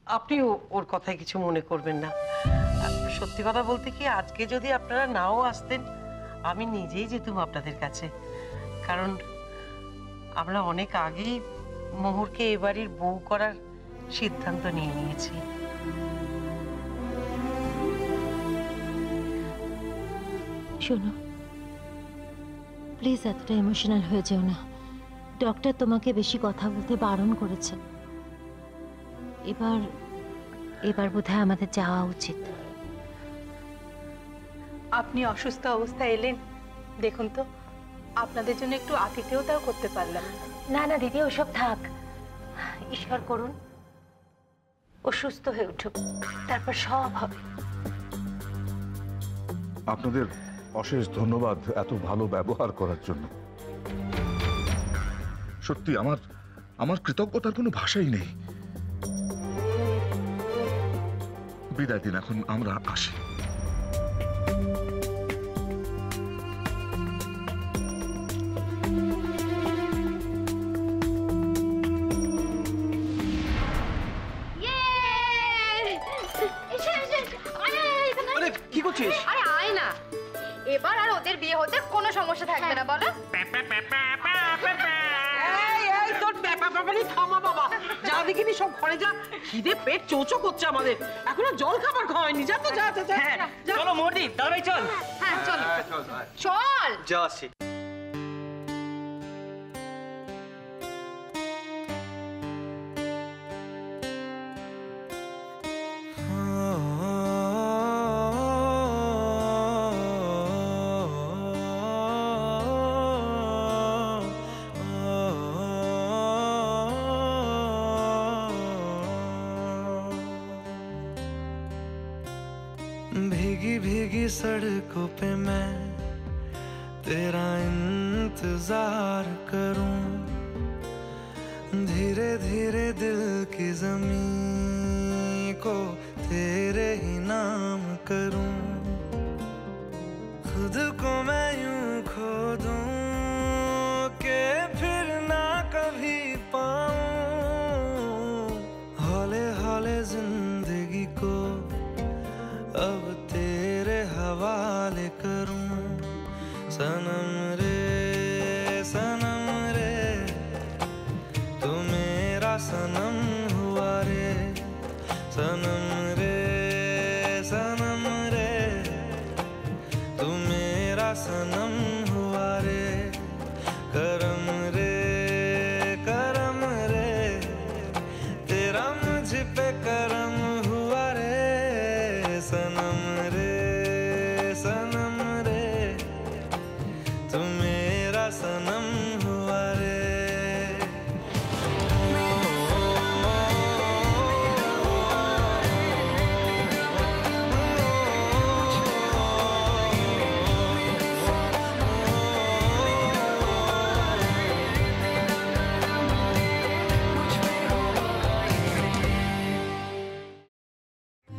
আপনি ওর কথায় কিছু মনে করবেন না। সত্যি কথা বলতে কি, আজকে যদি আপনারা নাও আসতেন আমি নিজেই যেতুম আপনাদের কাছে, কারণ আমরা অনেক আগেই মোহরকে এ বাড়ির বউ করার সিদ্ধান্ত নিয়ে নিয়েছি। শোনো, প্লিজ এতটা ইমোশনাল হয়ে যেও না। ডক্টর তোমাকে বেশি কথা বলতে বারণ করেছেন। এবার বোধহয় আমাদের যাওয়া উচিত। আপনি অসুস্থ অবস্থায় এলেন, দেখুন তো আপনাদের জন্য একটু আতিথেয়তাও করতে পারলাম। না না দিদি, ওসব থাক। ঈশ্বর করুন ও সুস্থ হয়ে উঠুক, তারপর সব হবে। আপনাদের অশেষ ধন্যবাদ এত ভালো ব্যবহার করার জন্য। সত্যি আমার কৃতজ্ঞতার কোনো ভাষাই নেই। বিদায় দিন, এখন আমরা আসি। কি করছিস? আরে আয় না, এবার আর ওদের বিয়ে হতে কোনো সমস্যা থাকবে না, বলো? এই তোর পেপা পেপানি থামা বাবা, যা দেখিনি সব ঘরে যা, খিদে পেট চোচো করছে আমাদের, এখনো জল খাবার খাওয়ায়নি। যা তো যা যা যা। চলো মোরদি, দাঁড়াই চল। হ্যাঁ চল চল। যা আসি। भीगी भीगी सड़कों पे मैं तेरा इंतजार करूं, धीरे धीरे दिल की ज़मीं को तेरे ही नाम करूं, खुद को मैं यूं खो दूं कि फिर ना कभी पाऊं, हौले हौले जिंदगी को अब तेरे हवाले करूं, सनम रे तू मेरा सनम हुआ रे, सनम रे तू मेरा सनम हुआ रे, करम रे तेरा मुझ पे करम हुआ रे, सनम रे तू मेरा सनम हुआ रे।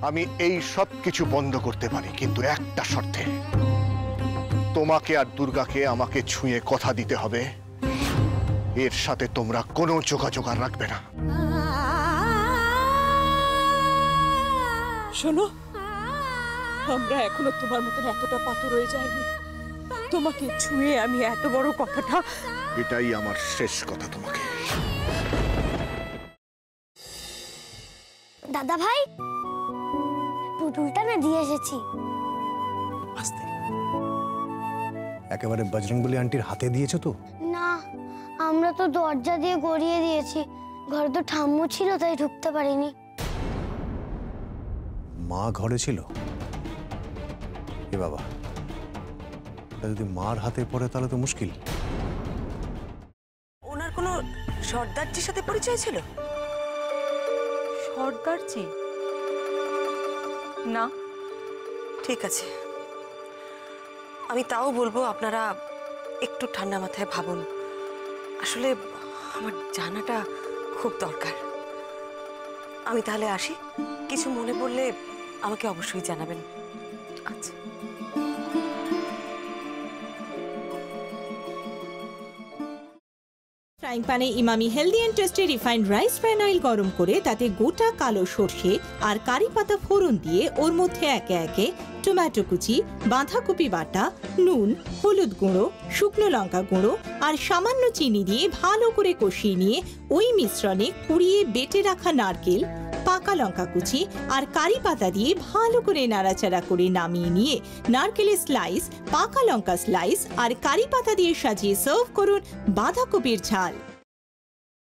আমি এই সব কিছু বন্ধ করতে পারি, কিন্তু একটা শর্তে। তোমাকে আর দুর্গাকে আমাকে ছুঁয়ে কথা দিতে হবে এর সাথে তোমরা কোনো যোগাযোগ আর রাখবে না। শোনো, আমরা এখনো তোমার মতন এতটা পাথর হয়ে যায়নি। তোমাকে ছুঁয়ে আমি এত বড় কথাটা, এটাই আমার শেষ কথা তোমাকে। দাদা ভাই, পুতুলটা না দিয়ে এসেছি। আস্তে, একেবারে বজরংবলী আন্টির হাতে দিয়েছো তো? না, আমরা তো দরজা দিয়ে গড়িয়ে দিয়েছি, ঘরে তো ঠাম্মু ছিল তাই ঢুকতে পারিনি। মা ঘরে ছিল? এ বাবা, যদি মার হাতে পড়ে তাহলে তো মুশকিল। ওনার কোনো সর্দারজির সাথে পরিচয় ছিল? সর্দারজি? না। ঠিক আছে, আমি তাও বলবো আপনারা একটু ঠান্ডা মাথায় ভাবুন। আসলে আমার জানাটা খুব দরকার। আমি তাহলে আসি, কিছু মনে পড়লে আমাকে অবশ্যই জানাবেন। আচ্ছা। ফ্রাইং প্যানে Emami healthy and tasty refined rice bran oil গরম করে তাতে গোটা কালো সর্ষে আর কারি পাতা ফোড়ন দিয়ে ওর মধ্যে একে একে টমেটো কুচি, বাঁধাকপি বাটা, নুন, হলুদ গুঁড়ো, শুকনো লঙ্কা গুঁড়ো আর সামান্য চিনি দিয়ে ভালো করে কষিয়ে নিয়ে ওই মিশ্রণে কুড়িয়ে বেটে রাখা নারকেল, পাকা লঙ্কা কুচি আর কারি পাতা দিয়ে ভালো করে নাড়াচাড়া করে নামিয়ে নিয়ে নারকেলের স্লাইস, পাকা লঙ্কা স্লাইস আর কারি পাতা দিয়ে সাজিয়ে সার্ভ করুন বাঁধাকপির ঝাল।